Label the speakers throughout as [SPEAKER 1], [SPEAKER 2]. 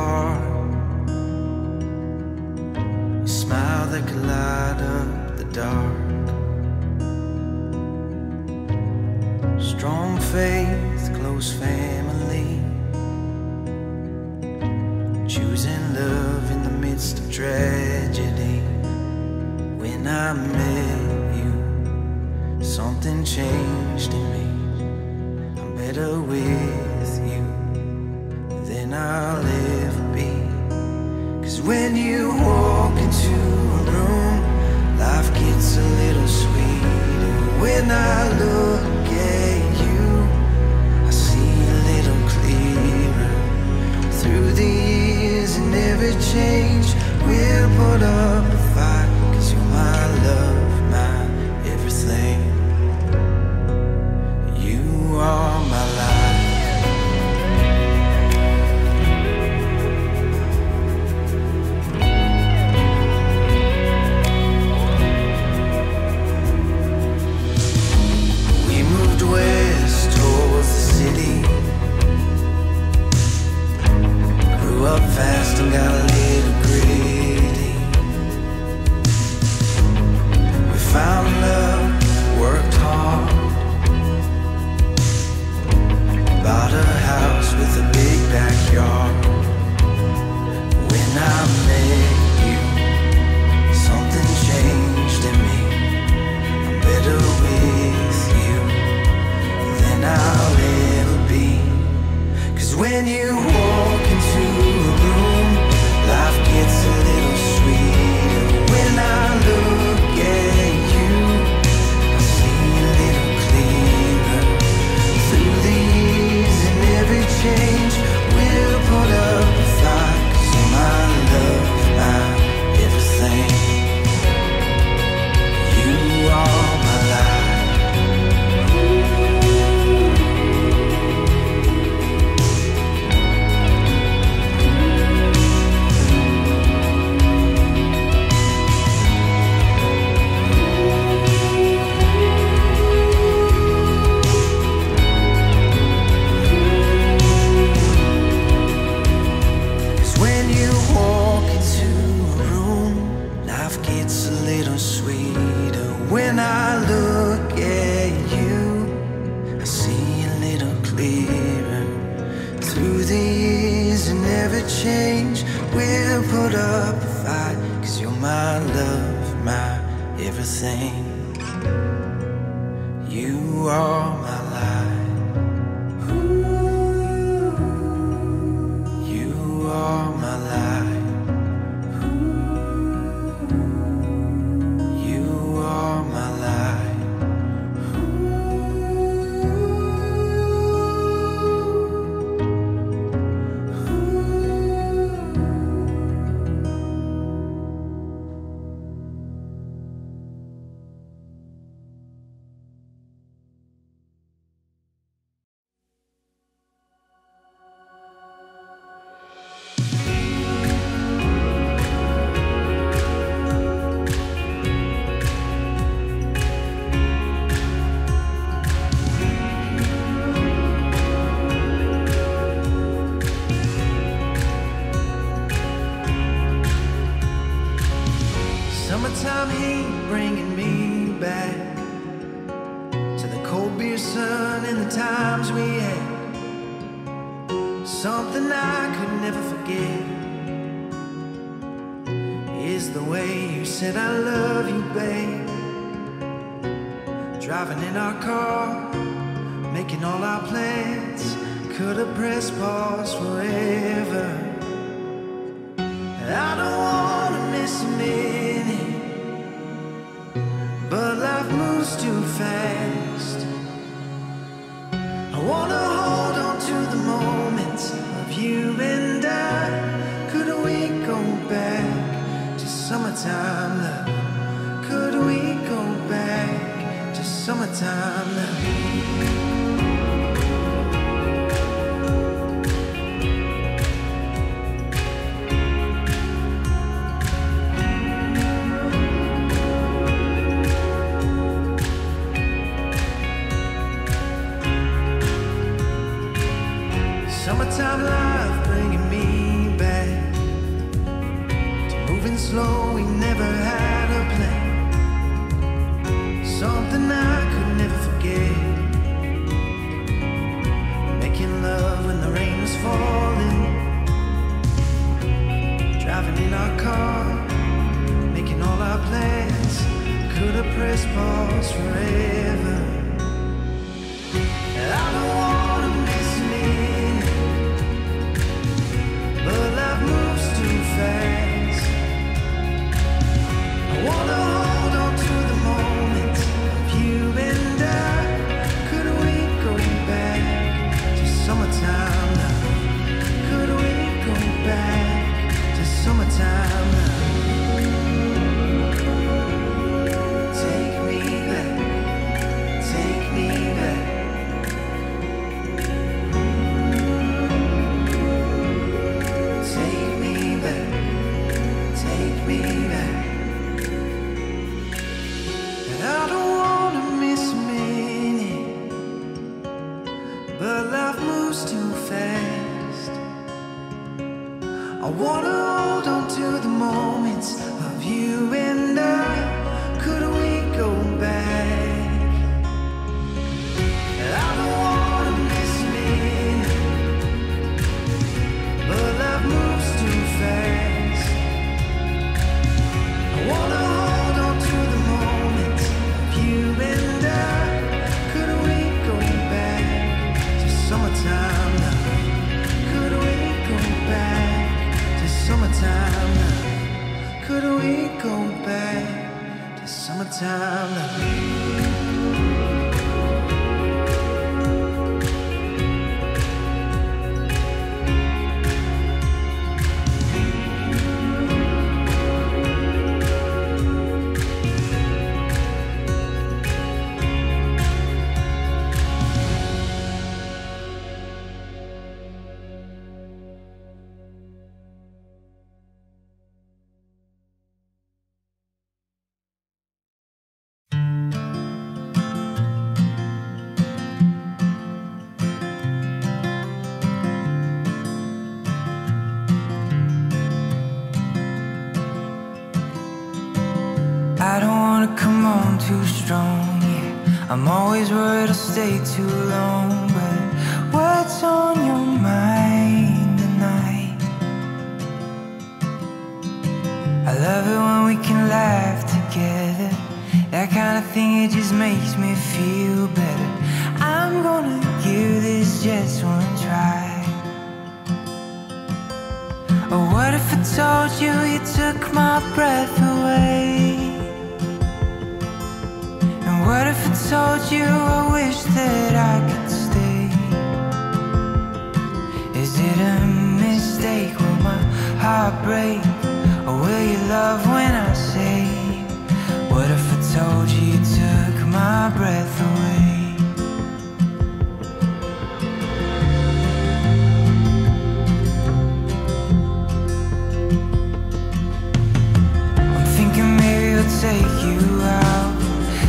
[SPEAKER 1] heart. A smile that could light up the dark. Strong faith, close family. Choosing love in the midst of tragedy. When I met you, something changed in me. I'm better with you than I'll ever be. 'Cause when you walk into a room, life gets a little sweeter. When I look at you, I see a little clearer. Through the years and every change, we'll put up a fight. 'Cause you're my love, my everything. You are my life. We moved west towards the city. Grew up fast and got a little gritty. We found love, worked hard. Bought a house with a big backyard. When I met you, something changed in me. I'm better with you than I'll ever be. 'Cause when you walk into a room, life gets a little sweeter. When I look at you, I see a little clearer. Through the years and every change, we'll put up a fight. 'Cause you're my love, my everything. You are my life. When I look at you, I see a little clearer. Through the years and every change, we'll put up a fight. 'Cause you're my love, my everything. You are my life. You are my life. Summertime heat bringing me back to the cold beer sun and the times we had. Something I could never forget is the way you said I love you, babe. Driving in our car, making all our plans. Could have pressed pause forever. I don't wanna miss a minute, but life moves too fast. I wanna hold on to the moments of you and I. Could we go back to summertime love? Could we go back to summertime love? Summertime life bringing me back our car, making all our plans. Could have pressed pause forever. I don't wanna miss a minute, but life moves too fast. I wanna hold on to the moment of you and I. Could we go back to summertime now? Could we go back to summertime now? Take me back, take me back. Take me back, take me back. And I don't wanna miss a minute, but life moves too fast. I wanna hold on to the moments of you and I. Could we go back? I don't wanna miss a minute, but life moves too fast. I wanna hold on to the moments of you and I. Could we go back to summertime now? Could we go back to summertime now? Could we go back to summertime now? I don't wanna come on too strong, yeah. I'm always worried I'll stay too long, but what's on your mind tonight? I love it when we can laugh together. That kind of thing, it just makes me feel better. I'm gonna give this just one try. Oh, what if I told you you took my breath away? What if I told you I wish that I could stay? Is it a mistake? Will my heart break? Or will you love when I say? What if I told you you took my breath away? I'm thinking maybe I'll take you out,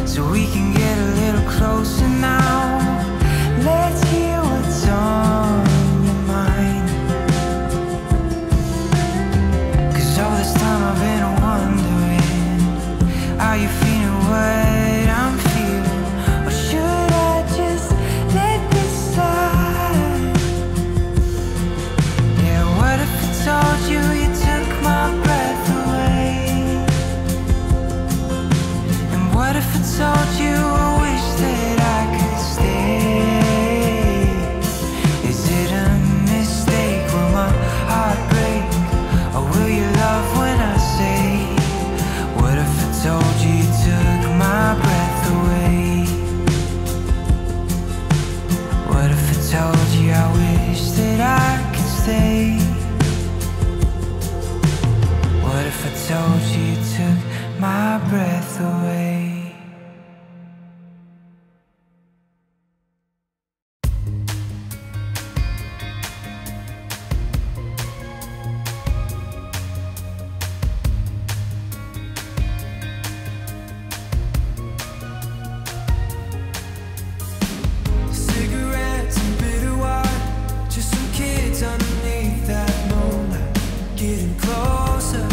[SPEAKER 1] so we can get a little closer now. Let's hear what's on your mind. 'Cause all this time I've been wondering, are you feeling what I'm feeling? Or should I just let this slide? Yeah, what if I told you you took my breath away? What if I told you I wish that I could stay? Is it a mistake? Will my heart break? Or will you love when I say? What if I told you you took my breath away? What if I told you I wish that I could stay? What if I told you you took my breath away? Cigarettes and bitter wine, just some kids underneath that moonlight, getting closer.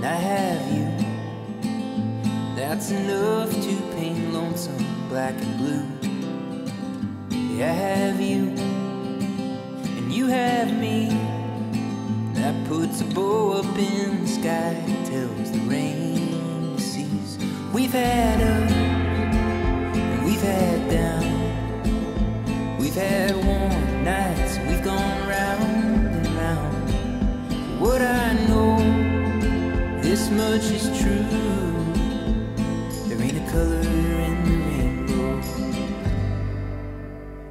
[SPEAKER 1] I have you. That's enough to paint lonesome black and blue. Yeah, I have you, and you have me. That puts a bow up in the sky, tells the rain to cease. We've had up, and we've had down. We've had warm nights, we've gone round and round. What I know, this much is true. There ain't a color in the rainbow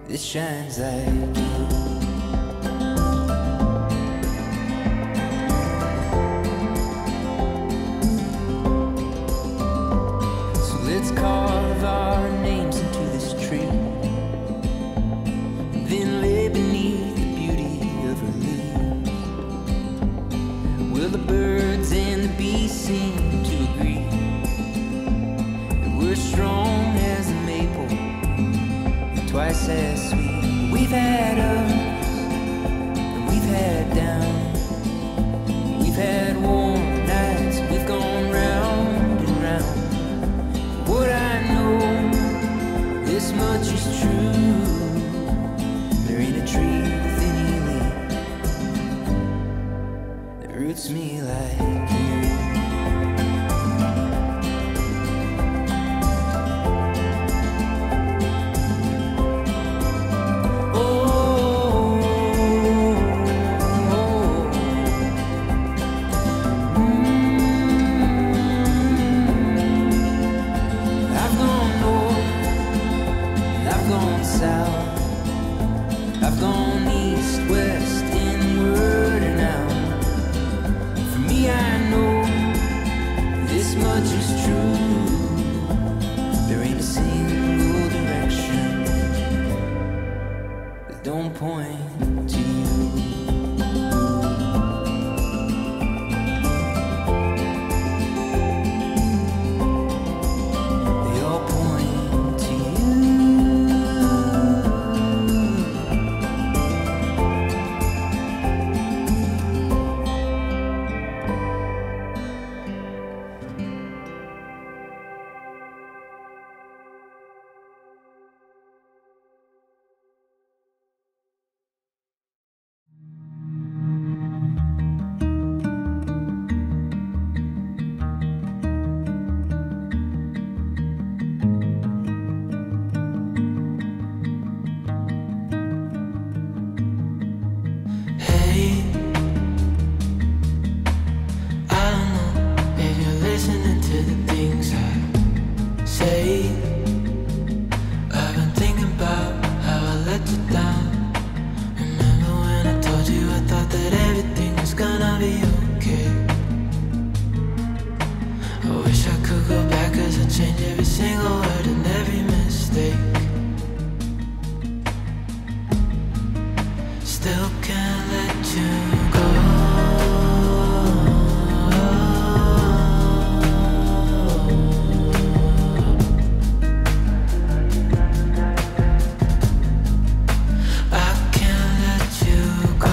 [SPEAKER 1] that shines like you. So let's carve our names into this tree, and then lay beneath the beauty of her leaves. Will the birds and the bees seem to agree that we're strong as a maple, twice as sweet? We've had ups and we've had downs. We've had warm nights, we've gone round and round. What I know, this much is true. There ain't a tree with any leaf that roots me like you. I've gone east, west, inward and out. For me, I know this much is true. There ain't a single direction that don't point to you. They all point to you. Change every single word and every mistake. Still can't let you go. I can't let you go.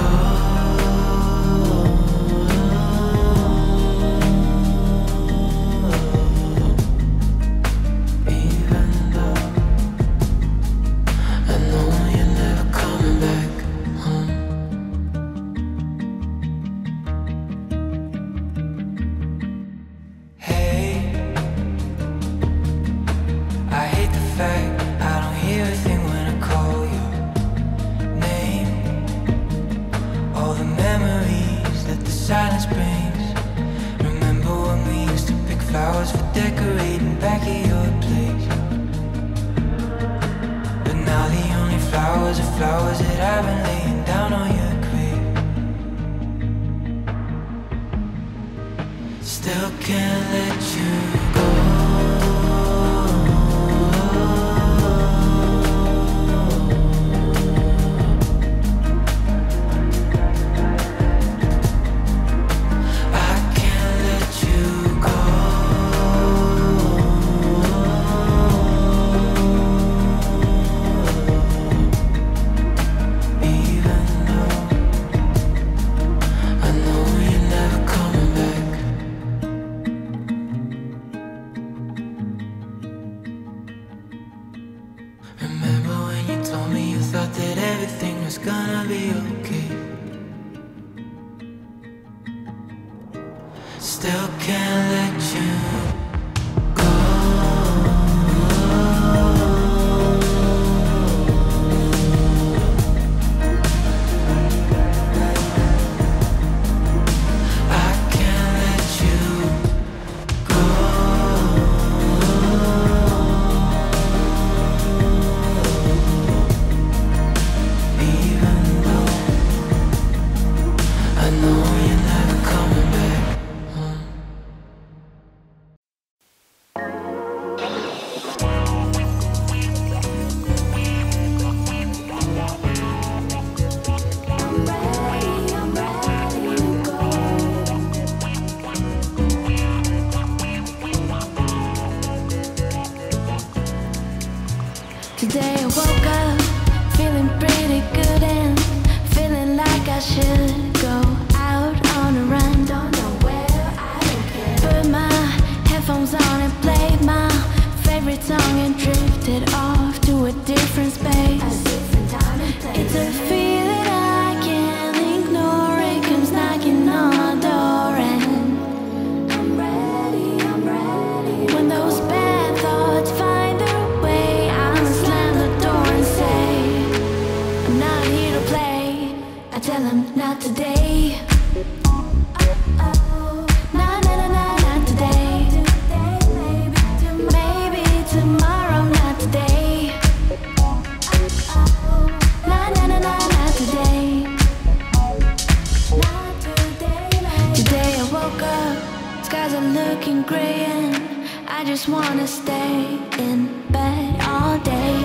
[SPEAKER 1] I don't hear a thing when I call your name. All the memories that the silence brings. Remember when we used to pick flowers for decorating back at your place? But now the only flowers are flowers that I've been laying down on your grave. Still can't let you go. Still can't let you go. I can't let you go. Even though I know you're never coming back.
[SPEAKER 2] Today I woke up feeling pretty good and feeling like I should go out on a run. Don't know where, I don't care. Put my headphones on and played my favorite song and drifted off to a different space. It's a feeling I can't ignore. It comes knocking on my door and I'm ready, I'm ready. When those bad thoughts find their way, I'ma slam the door and say, I'm not here to play. I tell them not today. Not today. Maybe tomorrow, not today. Not today. Today I woke up, skies are looking gray and I just wanna stay in bed all day.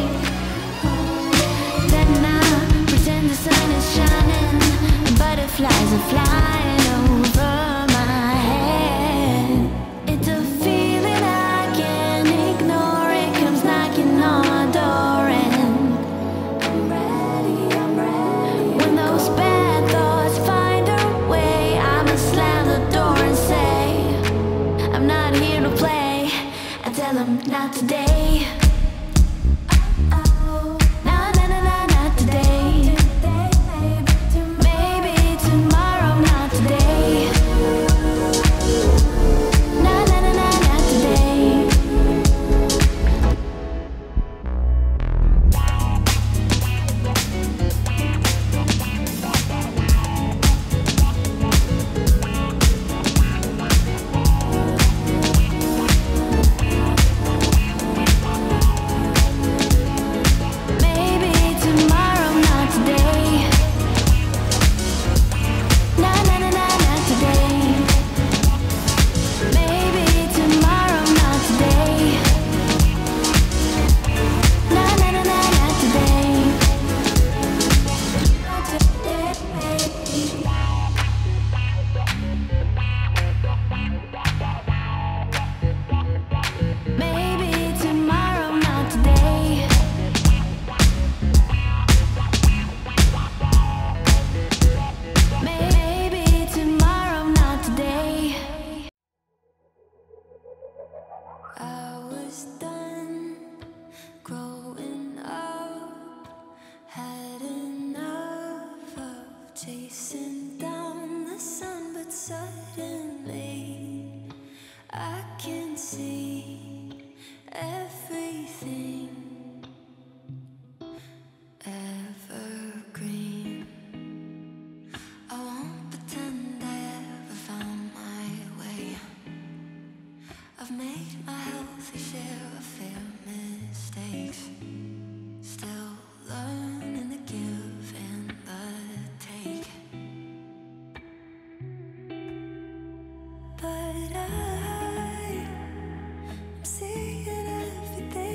[SPEAKER 2] Then I pretend the sun is shining and butterflies are flying over my head. It's a feeling I can't ignore. It comes knocking on my door and I'm ready, I'm ready. When those bad thoughts find their way, I'ma slam the door and say, I'm not here to play. I tell them not today. Not today. Maybe tomorrow, not today. Not today. Maybe tomorrow, not today. Not today. Maybe tomorrow, not today. Not today. Maybe tomorrow, not today. Maybe tomorrow, not today. I was done growing up, had enough of chasing down the sun, but suddenly I can see everything evergreen. I won't pretend I ever found my way. I've made my healthy share of fair mistakes, still learning the give and the take. But I'm seeing everything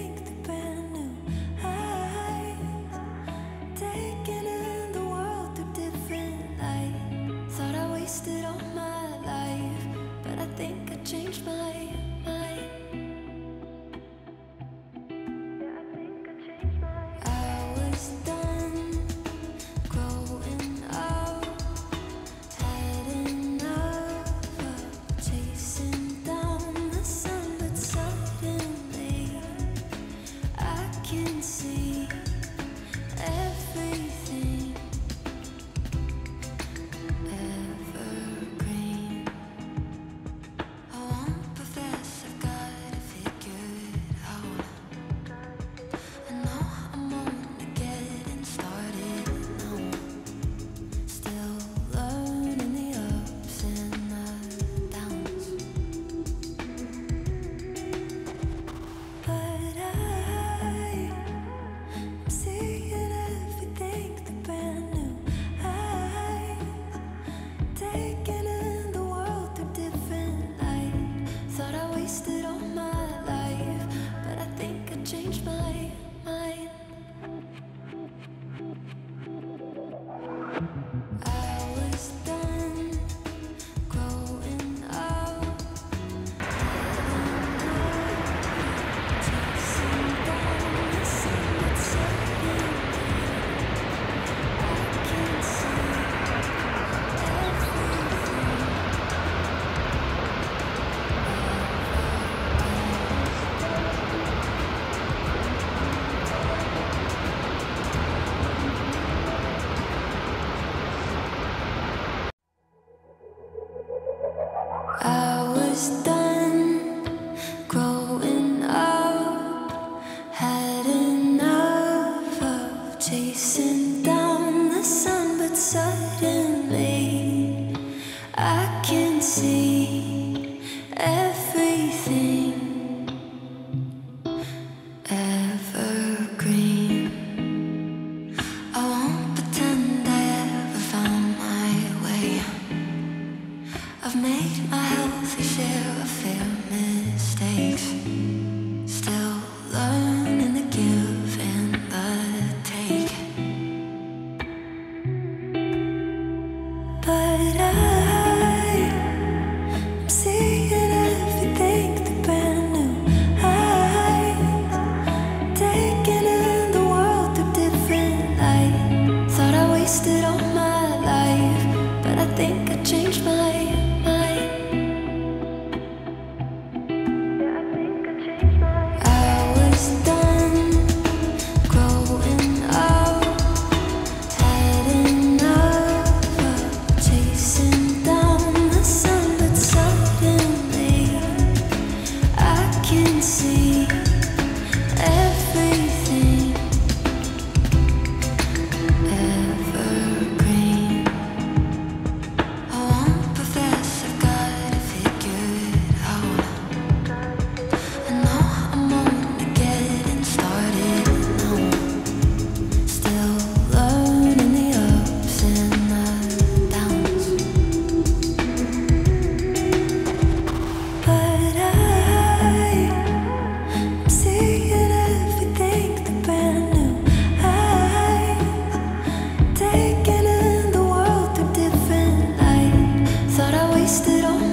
[SPEAKER 2] Wasted on